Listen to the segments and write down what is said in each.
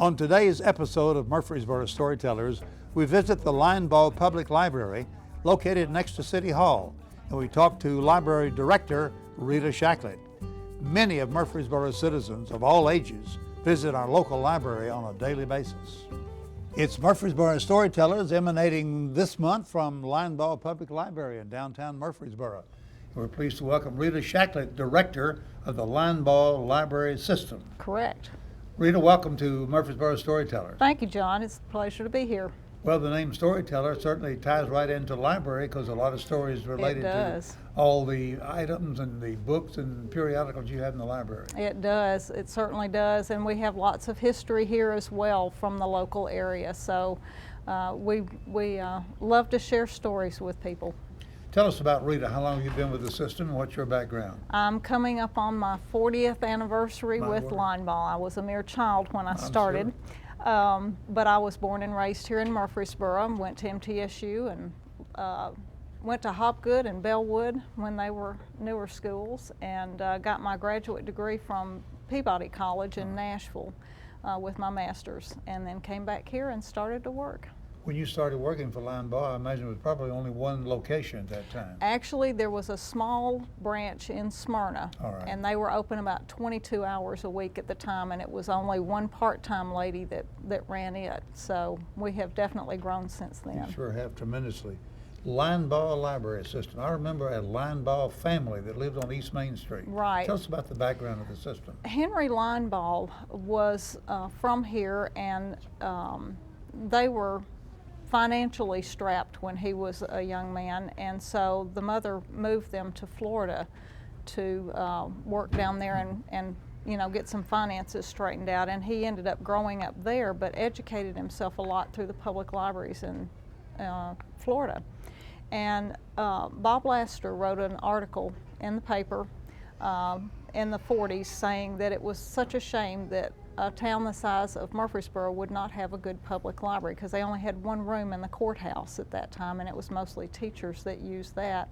On today's episode of Murfreesboro Storytellers, we visit the Linebaugh Public Library located next to City Hall, and we talk to Library Director Rita Shacklett. Many of Murfreesboro's citizens of all ages visit our local library on a daily basis. It's Murfreesboro Storytellers emanating this month from Linebaugh Public Library in downtown Murfreesboro. We're pleased to welcome Rita Shacklett, Director of the Linebaugh Library System. Correct. Rita, welcome to Murfreesboro Storytellers. Thank you, John. It's a pleasure to be here. Well, the name Storyteller certainly ties right into library because a lot of stories related to all the items and the books and periodicals you have in the library. It does. It certainly does. And we have lots of history here as well from the local area. So we love to share stories with people. Tell us about Rita. How long have you been with the system and what's your background? I'm coming up on my 40th anniversary with Linebaugh. I was a mere child when I started. Sure. But I was born and raised here in Murfreesboro, went to MTSU and went to Hopgood and Bellwood when they were newer schools, and got my graduate degree from Peabody College in Nashville with my master's, and then came back here and started to work. When you started working for Linebaugh, I imagine it was probably only one location at that time. Actually, there was a small branch in Smyrna, and they were open about 22 hours a week at the time, and it was only one part-time lady that ran it. So we have definitely grown since then. You sure have tremendously. Linebaugh Library System. I remember a Linebaugh family that lived on East Main Street. Right. Tell us about the background of the system. Henry Linebaugh was from here, and they were financially strapped when he was a young man, and so the mother moved them to Florida to work down there and you know, get some finances straightened out, and he ended up growing up there but educated himself a lot through the public libraries in Florida. And Bob Laster wrote an article in the paper in the 40s saying that it was such a shame that a town the size of Murfreesboro would not have a good public library because they only had one room in the courthouse at that time, and it was mostly teachers that used that.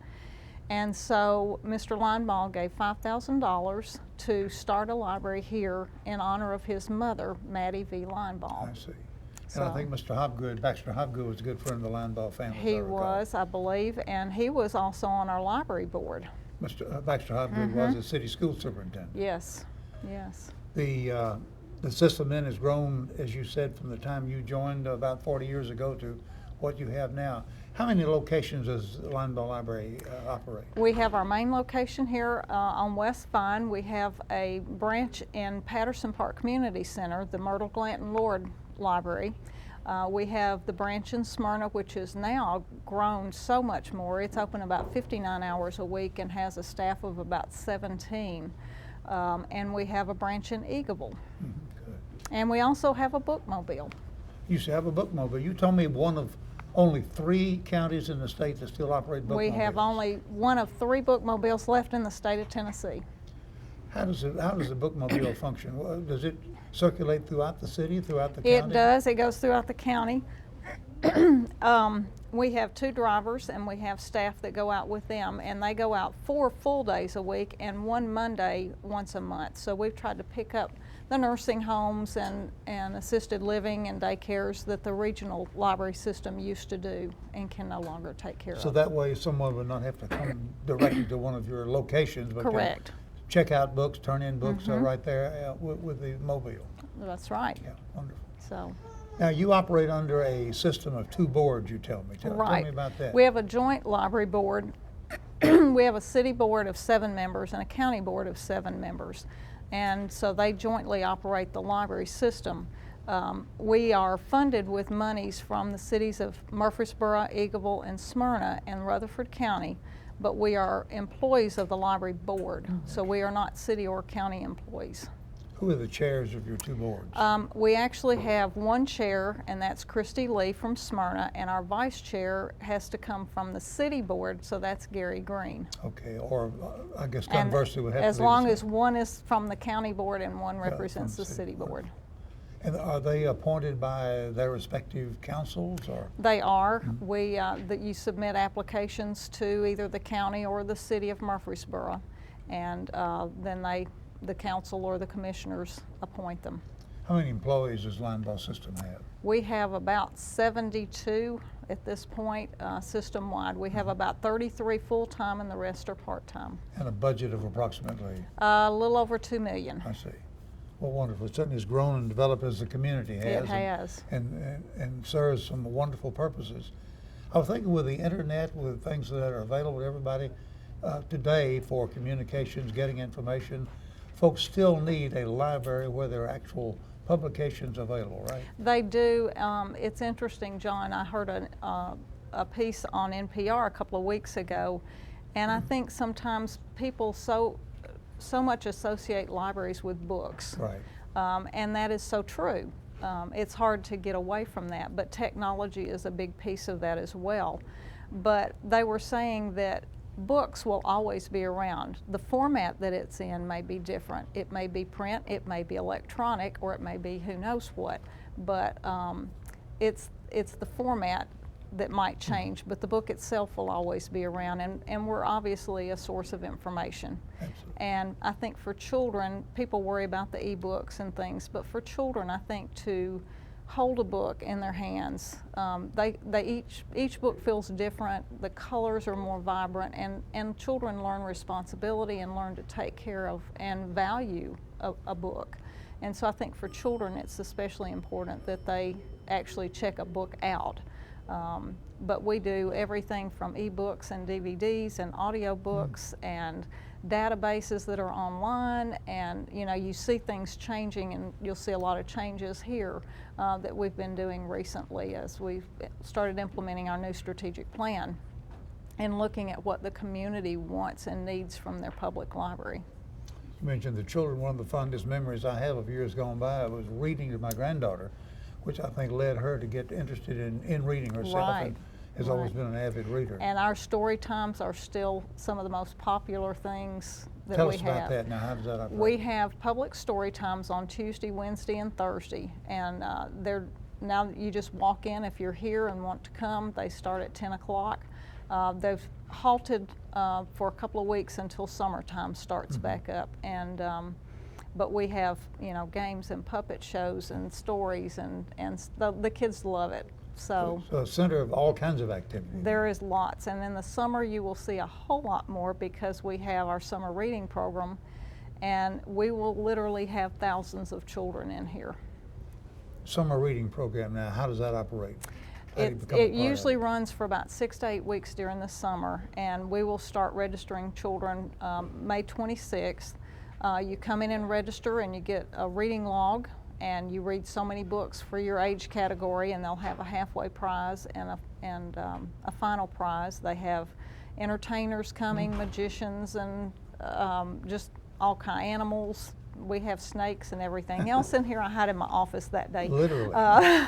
And so Mr. Linebaugh gave $5,000 to start a library here in honor of his mother, Maddie V. Linebaugh. I see. And I think Mr. Hopgood, Baxter Hopgood, was a good friend of the Linebaugh family. He was, I believe, and he was also on our library board. Mr. Baxter Hopgood was a city school superintendent. Yes, yes. The system then has grown, as you said, from the time you joined about 40 years ago to what you have now. How many locations does the Linebaugh Library operate? We have our main location here on West Vine. We have a branch in Patterson Park Community Center, the Myrtle Glanton Lord Library. We have the branch in Smyrna, which has now grown so much more. It's open about 59 hours a week and has a staff of about 17. And we have a branch in Eagleville. And we also have a bookmobile. You used to have a bookmobile. You told me one of only 3 counties in the state that still operate bookmobiles. We have only one of 3 bookmobiles left in the state of Tennessee. How does the bookmobile function? Does it circulate throughout the city, throughout the county? It does. It goes throughout the county. We have 2 drivers, and we have staff that go out with them, and they go out 4 full days a week and 1 Monday once a month. So we've tried to pick up the nursing homes and assisted living and daycares that the regional library system used to do and can no longer take care of. So that way someone would not have to come directly to one of your locations, but correct. Check out books, turn in books right there with the mobile. That's right. Yeah, wonderful. So. Now, you operate under a system of 2 boards, you tell me. Tell me about that. We have a joint library board. We have a city board of 7 members and a county board of 7 members. And so they jointly operate the library system. We are funded with monies from the cities of Murfreesboro, Eagleville, and Smyrna and Rutherford County, but we are employees of the library board, so we are not city or county employees. Who are the chairs of your 2 boards? We actually have 1 chair, and that's Christy Lee from Smyrna, and our vice chair has to come from the city board, so that's Gary Green. Okay, or I guess conversely would have to be as long as 1 is from the county board and 1 represents the city board. And are they appointed by their respective councils, or? They are. That you submit applications to either the county or the city of Murfreesboro, and then the council or the commissioners appoint them. How many employees does Linebaugh system have? We have about 72 at this point, system-wide. We have about 33 full-time and the rest are part-time. And a budget of approximately? A little over $2 million. I see. Well, wonderful. It certainly has grown and developed as the community has. It has. And serves some wonderful purposes. I was thinking with the internet, with things that are available to everybody today for communications, getting information, folks still need a library where there are actual publications available, right? They do. It's interesting, John. I heard a piece on NPR a couple of weeks ago, and I think sometimes people so much associate libraries with books. Right. And that is so true. It's hard to get away from that, but technology is a big piece of that as well. But they were saying that books will always be around. The format that it's in may be different. It may be print, it may be electronic, or it may be who knows what. But it's the format that might change, but the book itself will always be around, and we're obviously a source of information. Absolutely. And I think for children, people worry about the e-books and things, but for children, I think to hold a book in their hands, each book feels different, the colors are more vibrant, and children learn responsibility and learn to take care of and value a book. And so I think for children, it's especially important that they actually check a book out. But we do everything from e-books and DVDs and audio books and databases that are online, and you see things changing, and you'll see a lot of changes here that we've been doing recently as we've started implementing our new strategic plan and looking at what the community wants and needs from their public library. You mentioned the children. One of the fondest memories I have of years gone by was reading to my granddaughter, which I think led her to get interested in reading herself. Right. And has always been an avid reader. And our story times are still some of the most popular things that Tell we us have. about that now. How does that operate? We have public story times on Tuesday, Wednesday, and Thursday, and now you just walk in if you're here and want to come. They start at 10 o'clock. They've halted for a couple of weeks until summertime starts back up, and but we have games and puppet shows and stories, and the kids love it. So a center of all kinds of activity. There is lots, and in the summer you will see a whole lot more because we have our summer reading program, and we will literally have thousands of children in here. Summer reading program, now how does that operate? It usually runs for about 6 to 8 weeks during the summer, and we will start registering children May 26th. You come in and register, and you get a reading log, and you read so many books for your age category, and they'll have a halfway prize and a final prize. They have entertainers coming, magicians, and just all kind of animals. We have snakes and everything else in here. I hide in my office that day. Literally.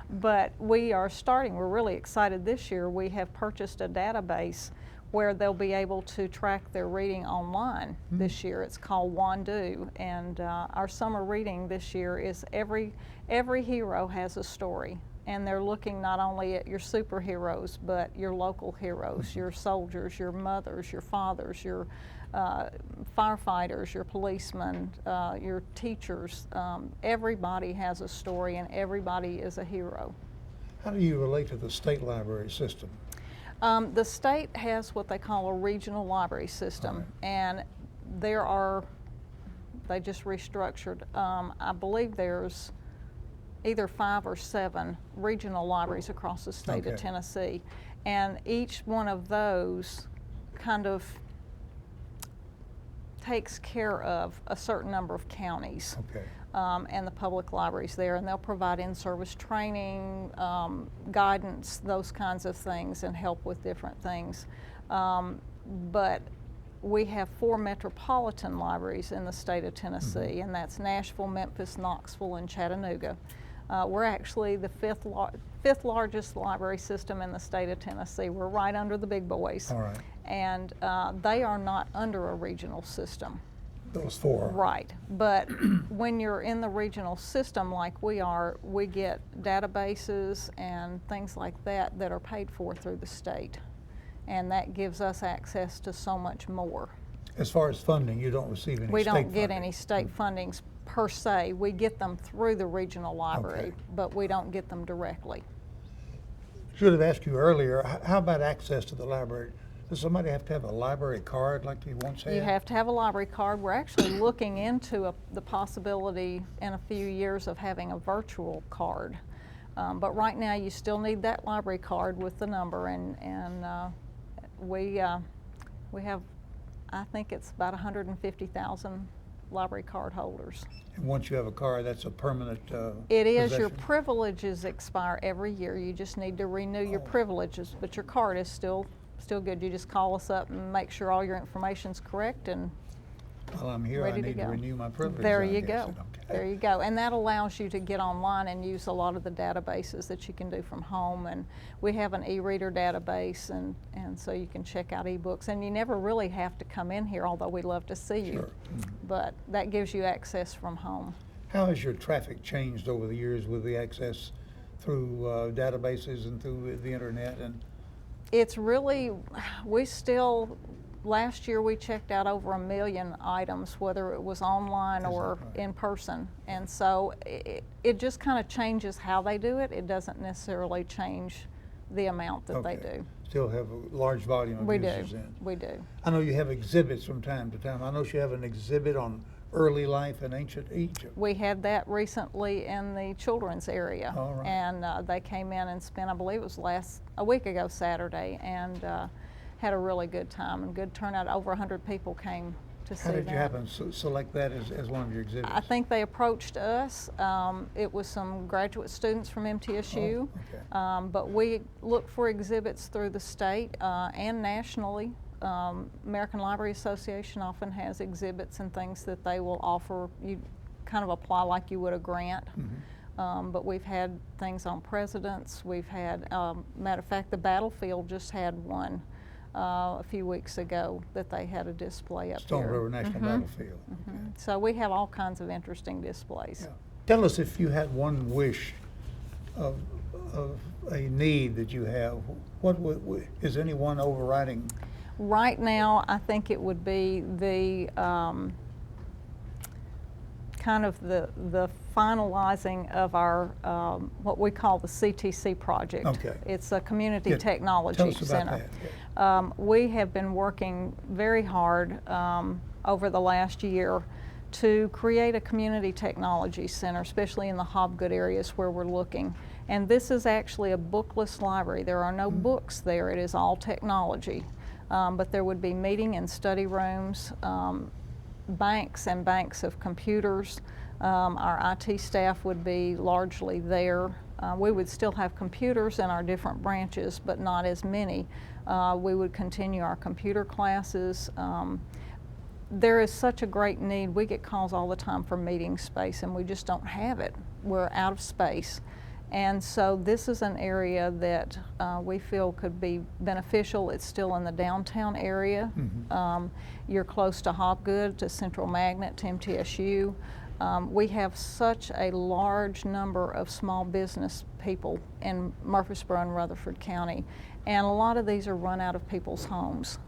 But we are starting. We're really excited this year. We have purchased a database where they'll be able to track their reading online this year. It's called Wandu, and our summer reading this year is every hero has a story, and they're looking not only at your superheroes, but your local heroes, your soldiers, your mothers, your fathers, your firefighters, your policemen, your teachers. Everybody has a story, and everybody is a hero. How do you relate to the state library system? The state has what they call a regional library system, and they just restructured. I believe there's either 5 or 7 regional libraries across the state of Tennessee, and each one of those kind of takes care of a certain number of counties. And the public libraries there, and they'll provide in-service training, guidance, those kinds of things, and help with different things. But we have 4 metropolitan libraries in the state of Tennessee, and that's Nashville, Memphis, Knoxville, and Chattanooga. We're actually the fifth largest library system in the state of Tennessee. We're right under the big boys. All right. And they are not under a regional system. Those 4. Right, but when you're in the regional system like we are, we get databases and things like that are paid for through the state, and that gives us access to so much more. As far as funding, you don't receive any state funding? We don't get any state fundings. per se. We get them through the regional library, Okay. but we don't get them directly. Should have asked you earlier, how about access to the library? Does somebody have to have a library card like you once had? You have to have a library card. We're actually looking into the possibility in a few years of having a virtual card. But right now you still need that library card with the number, and we have, I think it's about 150,000 library card holders. And once you have a card, that's a permanent It is. Your possession? privileges expire every year. You just need to renew your privileges, but your card is still good. You just call us up and make sure all your information's correct, and While I'm here, I ready to need to go. renew my privileges. There I you guess. go. Okay. There you go. And that allows you to get online and use a lot of the databases that you can do from home. And we have an e-reader database, and so you can check out ebooks. And you never really have to come in here, although we'd love to see you. Sure. But that gives you access from home. How has your traffic changed over the years with the access through databases and through the internet? And It's really, last year we checked out over 1 million items, whether it was online Is that or right? in person. And so it just kind of changes how they do it. It doesn't necessarily change the amount that they Okay. do. Still have a large volume of We do, users in. we do. I know you have exhibits from time to time. I know you have an exhibit on early life in ancient Egypt. We had that recently in the children's area. All right. And they came in and spent, I believe it was a week ago Saturday, and had a really good time and good turnout. Over 100 people came to see How that. did you happen to select that as one of your exhibits? I think they approached us. It was some graduate students from MTSU. Oh, okay. But we look for exhibits through the state and nationally. American Library Association often has exhibits and things that they will offer. You kind of apply like you would a grant. Mm-hmm. But we've had things on presidents. We've had, matter of fact, the battlefield just had one a few weeks ago that they had a display up Stone here. River National Battlefield. Okay. So we have all kinds of interesting displays. Yeah. Tell us, if you had one wish of a need that you have, what is any one overriding? Right now, I think it would be the kind of the finalizing of our what we call the CTC project. Okay. It's a community Yeah, technology tell us about center. that. We have been working very hard over the last year to create a community technology center, especially in the Hobgood areas where we're looking. And this is actually a bookless library. There are no books there. It is all technology. But there would be meeting and study rooms, banks and banks of computers. Our IT staff would be largely there. We would still have computers in our different branches, but not as many. We would continue our computer classes. There is such a great need. We get calls all the time for meeting space, and we just don't have it. We're out of space. And so this is an area that we feel could be beneficial. It's still in the downtown area. Mm-hmm. You're close to Hobgood, to Central Magnet, to MTSU. We have such a large number of small business people in Murfreesboro and Rutherford County, and a lot of these are run out of people's homes.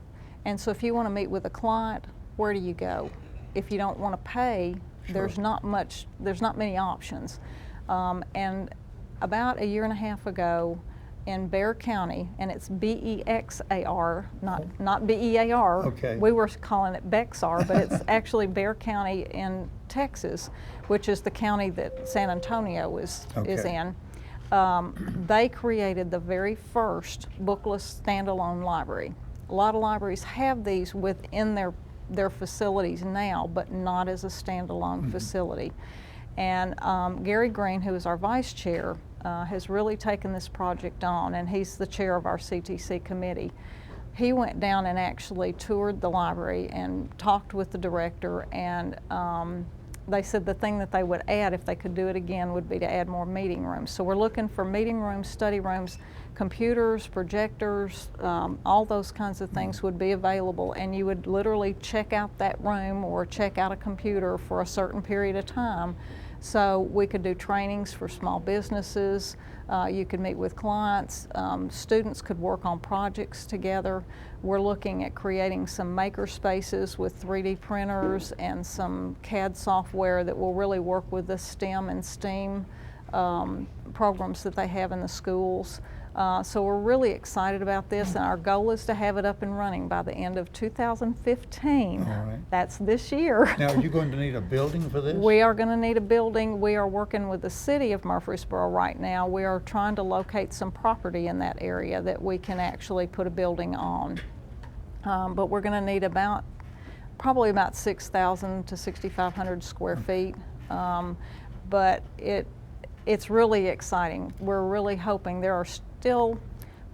And so if you want to meet with a client, where do you go? If you don't want to pay, Sure. there's not many options. And about a year and a half ago in Bexar County, and it's B-E-X-A-R, not B-E-A-R. Okay. We were calling it Bexar, but it's actually Bexar County in Texas, which is the county that San Antonio is Okay. in. They created the very first bookless standalone library. A lot of libraries have these within their facilities now, but not as a standalone facility. And Gary Green, who is our vice chair, has really taken this project on, and he's the chair of our CTC committee. He went down and actually toured the library and talked with the director, and they said the thing that they would add, if they could do it again, would be to add more meeting rooms. So we're looking for meeting rooms, study rooms, computers, projectors, all those kinds of things would be available, and you would literally check out that room or check out a computer for a certain period of time. So we could do trainings for small businesses, you could meet with clients, students could work on projects together. We're looking at creating some maker spaces with 3D printers and some CAD software that will really work with the STEM and STEAM programs that they have in the schools. So we're really excited about this, and our goal is to have it up and running by the end of 2015. All right. That's this year. Now, are you going to need a building for this? We are going to need a building. We are working with the city of Murfreesboro right now. We are trying to locate some property in that area that we can actually put a building on. But we're going to need probably about 6,000 to 6,500 square feet. But it's really exciting. We're really hoping. There are still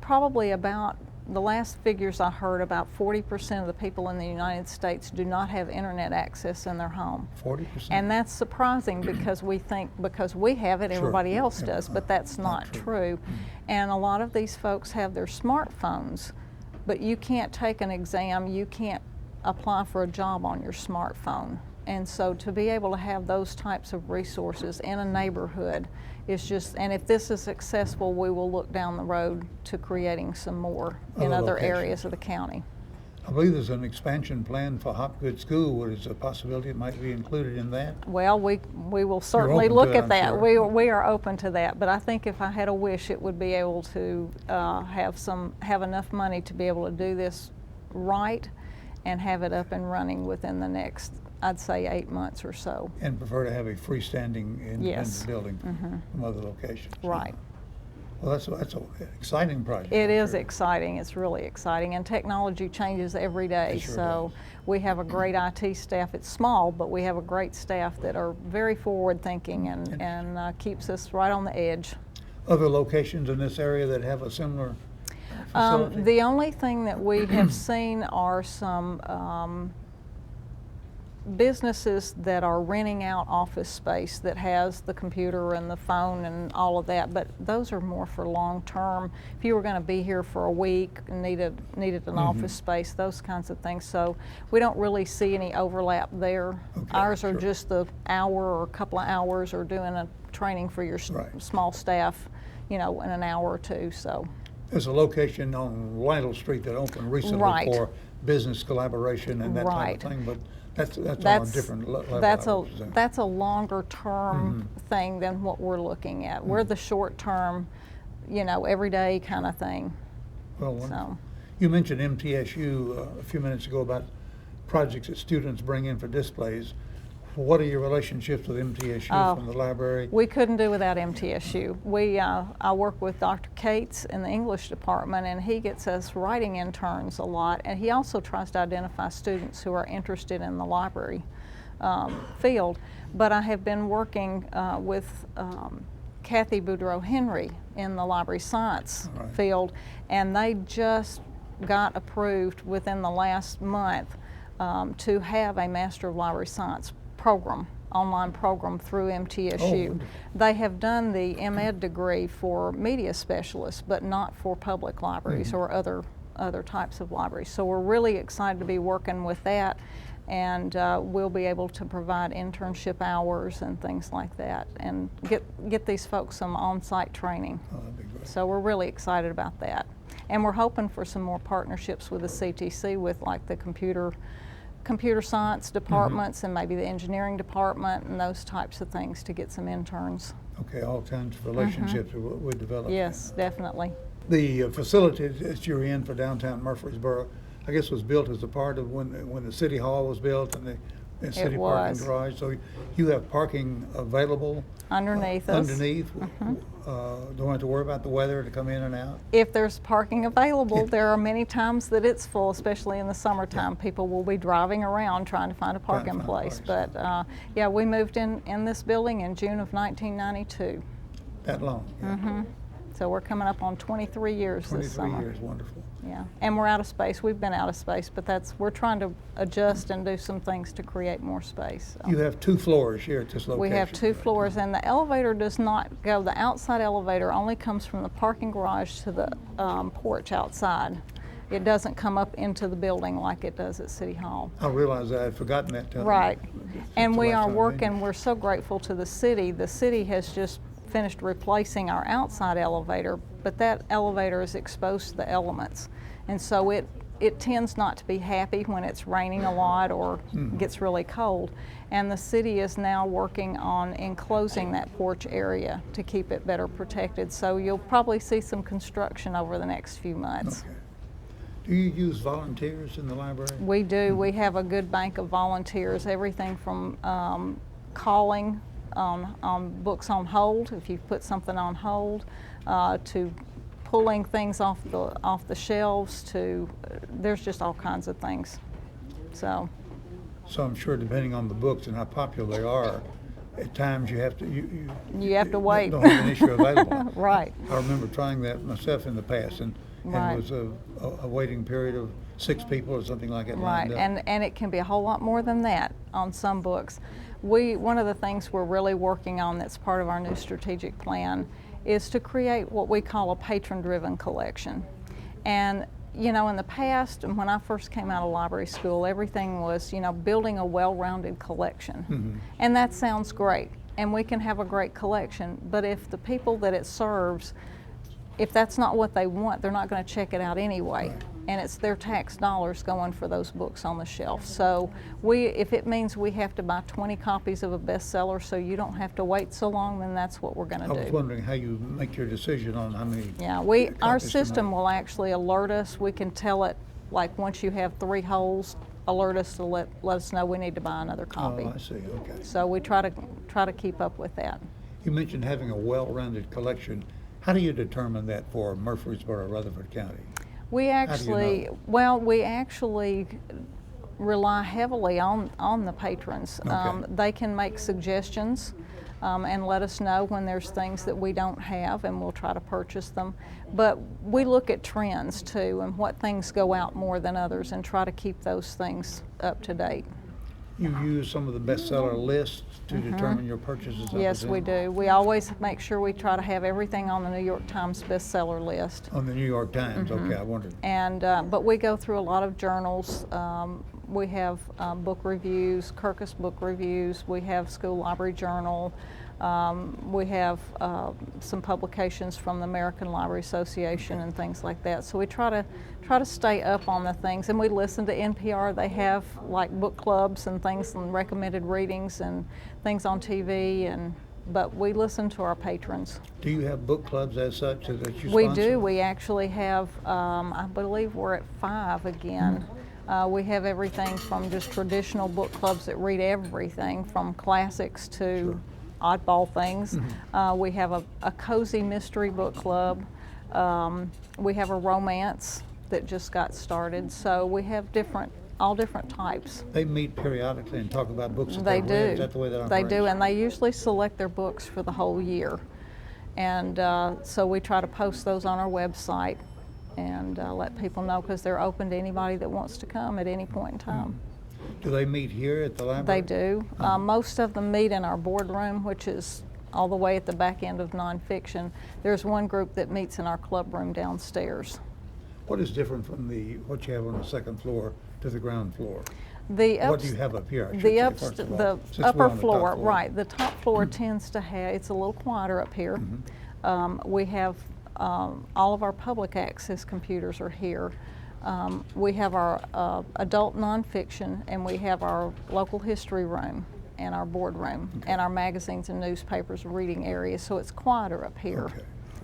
probably about, the last figures I heard, about 40% of the people in the United States do not have internet access in their home. 40%? And that's surprising because we think because we have it, Sure. everybody else Yeah, does, but that's not true. And a lot of these folks have their smartphones, but you can't take an exam, you can't apply for a job on your smartphone. And so to be able to have those types of resources in a neighborhood is just, and if this is successful, we will look down the road to creating some more in other locations. areas of the county. I believe there's an expansion plan for Hopgood School. What is a possibility it might be included in that? Well, we will certainly open to look it, at I'm that. sure. We are open to that, but I think if I had a wish, it would be able to have enough money to be able to do this right and have it up and running within the next, I'd say, 8 months or so. And prefer to have a freestanding independent Yes. building from other locations. Right. Well, that's an exciting project. It I'm is sure. exciting. It's really exciting, and technology changes every day. It sure So does. we have a great IT staff. It's small, but we have a great staff that are very forward-thinking and keeps us right on the edge. Other locations in this area that have a similar facility? The only thing that we have seen are some businesses that are renting out office space that has the computer and the phone and all of that, but those are more for long term. If you were going to be here for a week and needed an office space, those kinds of things. So we don't really see any overlap there. Okay, Ours are sure. just the hour or a couple of hours, or doing a training for your Right. small staff, in an hour or two. So. There's a location on Lytle Street that opened recently Right. for business collaboration and that Right. type of thing, but that's on a different level. That's a longer term thing than what we're looking at. We're the short term, everyday kind of thing. Well, wonderful. So, You mentioned MTSU a few minutes ago about projects that students bring in for displays. What are your relationships with MTSU from the library? we couldn't do without MTSU. I work with Dr. Cates in the English department, and he gets us writing interns a lot, and he also tries to identify students who are interested in the library field. But I have been working with Kathy Boudreau Henry in the library science All right. field, and they just got approved within the last month to have a Master of Library Science program, online program through MTSU. wonderful. They have done the MEd degree for media specialists, but not for public libraries or other types of libraries. So we're really excited to be working with that, and we'll be able to provide internship hours and things like that, and get these folks some on-site training. Oh, that'd be great. So we're really excited about that. And we're hoping for some more partnerships with the CTC, with like the computer science departments and maybe the engineering department and those types of things, to get some interns. Okay, all kinds of relationships we develop. Yes, definitely. The facility that you're in for downtown Murfreesboro, I guess, was built as a part of when the city hall was built and the city parking was. garage. So you have parking available Underneath us. underneath. Don't have to worry about the weather to come in and out. If there's parking available, there are many times that it's full, especially in the summertime. People will be driving around trying to find a Trying to parking find a place. place. But yeah, we moved in this building in June of 1992. That long. Yeah. So we're coming up on 23 years this 23 summer. years, wonderful. Yeah, and we're out of space. We've been out of space, but we're trying to adjust and do some things to create more space. So. You have 2 floors here at this location. We have 2 floors, and the elevator does not go, the outside elevator only comes from the parking garage to the porch outside. It doesn't come up into the building like it does at City Hall. I realize I had forgotten that. Right. And we are lifetime working, we're so grateful to the city. The city has just finished replacing our outside elevator, but that elevator is exposed to the elements. And so it tends not to be happy when it's raining a lot or gets really cold. And the city is now working on enclosing that porch area to keep it better protected. So you'll probably see some construction over the next few months. Okay. Do you use volunteers in the library? We do. We have a good bank of volunteers, everything from calling on books on hold, if you've put something on hold, to pulling things off the shelves, to there's just all kinds of things. So I'm sure depending on the books and how popular they are, at times you have to you have to wait. Don't have an issue available. Right. I remember trying that myself in the past, and Right. it was a waiting period of 6 people or something like that. Right, and it can be a whole lot more than that on some books. One of the things we're really working on that's part of our new strategic plan is to create what we call a patron-driven collection. And you know, in the past, and when I first came out of library school, everything was, you know, building a well-rounded collection. And that sounds great, and we can have a great collection, but if the people that it serves, if that's not what they want, they're not going to check it out anyway. Right. And it's their tax dollars going for those books on the shelf. So if it means we have to buy 20 copies of a bestseller so you don't have to wait so long, then that's what we're going to do. I was wondering how you make your decision on how many. Yeah, our system will actually alert us. We can tell it, like once you have 3 holes, alert us to let us know we need to buy another copy. Oh, I see. Okay. So we try to keep up with that. You mentioned having a well-rounded collection. How do you determine that for Murfreesboro, Rutherford County? We actually, well, we actually rely heavily on the patrons. Okay. They can make suggestions and let us know when there's things that we don't have, and we'll try to purchase them. But we look at trends too, and what things go out more than others, and try to keep those things up to date. You use some of the bestseller lists to determine your purchases? Yes, we do. We always make sure we try to have everything on the New York Times bestseller list. On the New York Times, okay, I wondered. And but we go through a lot of journals. We have book reviews, Kirkus book reviews. We have School Library Journal. We have some publications from the American Library Association and things like that. So we try to stay up on the things, and we listen to NPR. They have like book clubs and things and recommended readings and things on TV, but we listen to our patrons. Do you have book clubs as such that you sponsor? We do. We actually have, I believe we're at 5 again. We have everything from just traditional book clubs that read everything from classics to oddball things. We have a cozy mystery book club. We have a romance that just got started. So we have all different types. They meet periodically and talk about books that They they've do. read. Is that the way that operates? They do, and they usually select their books for the whole year. And so we try to post those on our website and let people know, because they're open to anybody that wants to come at any point in time. Do they meet here at the library? They do. Most of them meet in our boardroom, which is all the way at the back end of nonfiction. There's one group that meets in our club room downstairs. What is different from what you have on the second floor to the ground floor? What do you have up here? I should The, say, first of all, the since we're upper on the top floor, right. The top floor tends to have, it's a little quieter up here. We have all of our public access computers are here. We have our adult nonfiction, and we have our local history room and our boardroom and our magazines and newspapers reading area, so it's quieter up here. Okay.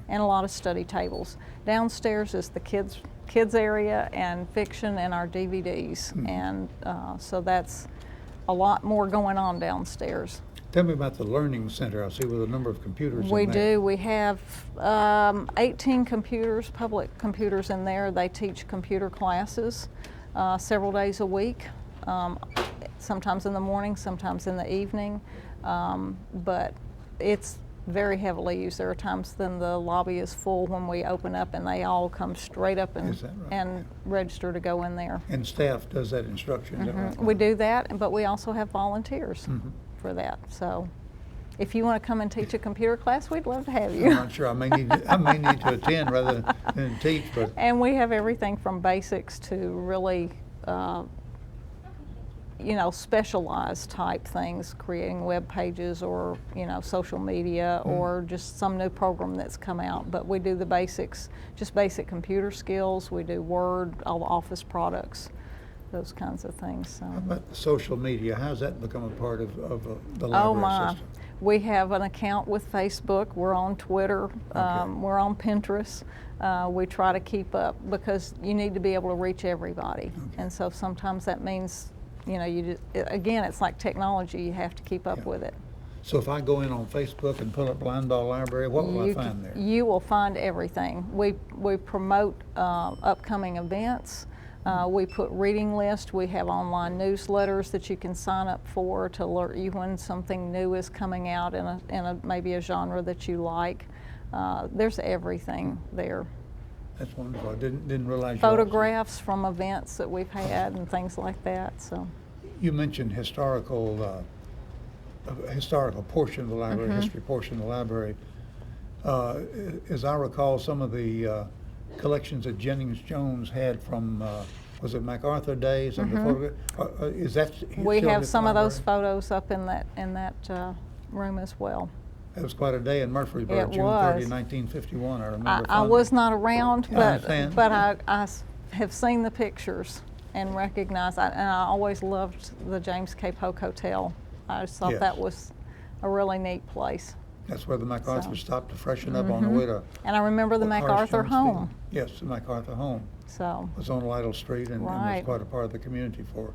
And a lot of study tables. Downstairs is the kids area and fiction and our DVDs, and so that's a lot more going on downstairs. Tell me about the Learning Center. I see with a number of computers We in there. do. We have 18 computers, public computers in there. They teach computer classes several days a week, sometimes in the morning, sometimes in the evening, but it's very heavily used. There are times then the lobby is full when we open up, and they all come straight up and, Is that right? and register to go in there. And staff does that instruction, is that right? We do that, but we also have volunteers for that. So if you want to come and teach a computer class, we'd love to have you. I'm not sure. I may need to attend rather than teach, but And we have everything from basics to really you know, specialized type things, creating web pages or, you know, social media or just some new program that's come out. But we do the basics, just basic computer skills. We do Word, all the office products, those kinds of things. So. How about social media? How's that become a part of the library Oh my. system? We have an account with Facebook. We're on Twitter. We're on Pinterest. We try to keep up because you need to be able to reach everybody. And so sometimes that means, you know, you just, again, it's like technology. You have to keep up with it. So if I go in on Facebook and pull up Linebaugh Library, what will I find there? You will find everything. We promote upcoming events. We put reading lists. We have online newsletters that you can sign up for to alert you when something new is coming out in a maybe a genre that you like. There's everything there. That's wonderful. I didn't realize. Photographs from events that we've had and things like that. So. You mentioned historical portion of the library, history portion of the library. As I recall, some of the collections that Jennings Jones had from, was it MacArthur days? And the photograph, is that we still have at some the of those library? photos up in that room as well. It was quite a day in Murfreesboro, June 30, 1951. I remember. I was not around, but understand. I have seen the pictures and recognize. And I always loved the James K. Polk Hotel. I just thought that was a really neat place. That's where the MacArthur stopped to freshen up on the way to. And I remember the MacArthur home. Yes, the MacArthur home. So. Was on Lytle Street and was quite a part of the community for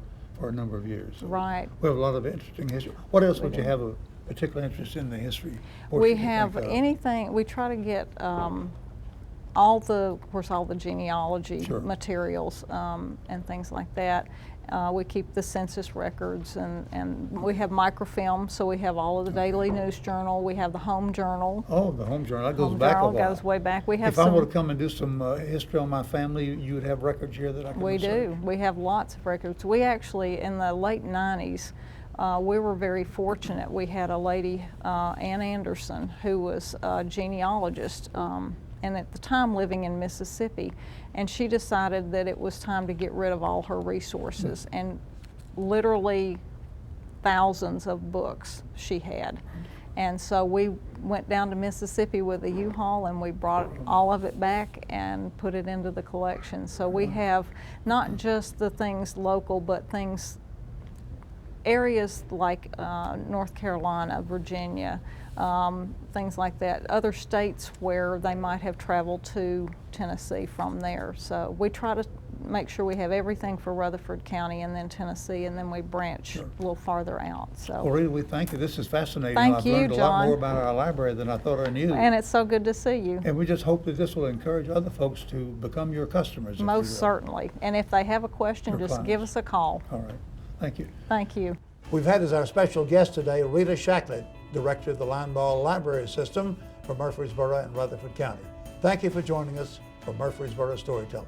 a number of years. So right. We have a lot of interesting history. What else would you have a particular interest in the history? We have anything. We try to get all the genealogy materials and things like that. We keep the census records and we have microfilm, so we have all of the Daily News Journal. We have the Home Journal. Oh, the Home Journal. That goes back a while. Goes way back. We have if I were to come and do some history on my family, you would have records here that I can research? do. We have lots of records. We actually, in the late 90s, we were very fortunate. We had a lady, Ann Anderson, who was a genealogist, and at the time living in Mississippi, and she decided that it was time to get rid of all her resources, and literally thousands of books she had. And so we went down to Mississippi with a U-Haul and we brought all of it back and put it into the collection. So we have not just the things local, but things, areas like North Carolina, Virginia, things like that, other states where they might have traveled to Tennessee from there. So we try to make sure we have everything for Rutherford County and then Tennessee, and then we branch a little farther out. So. Well, Rita, we thank you. This is fascinating. Thank you, I've learned a John. lot more about our library than I thought I knew. And it's so good to see you. And we just hope that this will encourage other folks to become your customers. Most certainly. And if they have a question, just give us a call. All right. Thank you. Thank you. We've had as our special guest today Rita Shacklett, Director of the Linebaugh Library System for Murfreesboro and Rutherford County. Thank you for joining us for Murfreesboro Storytellers.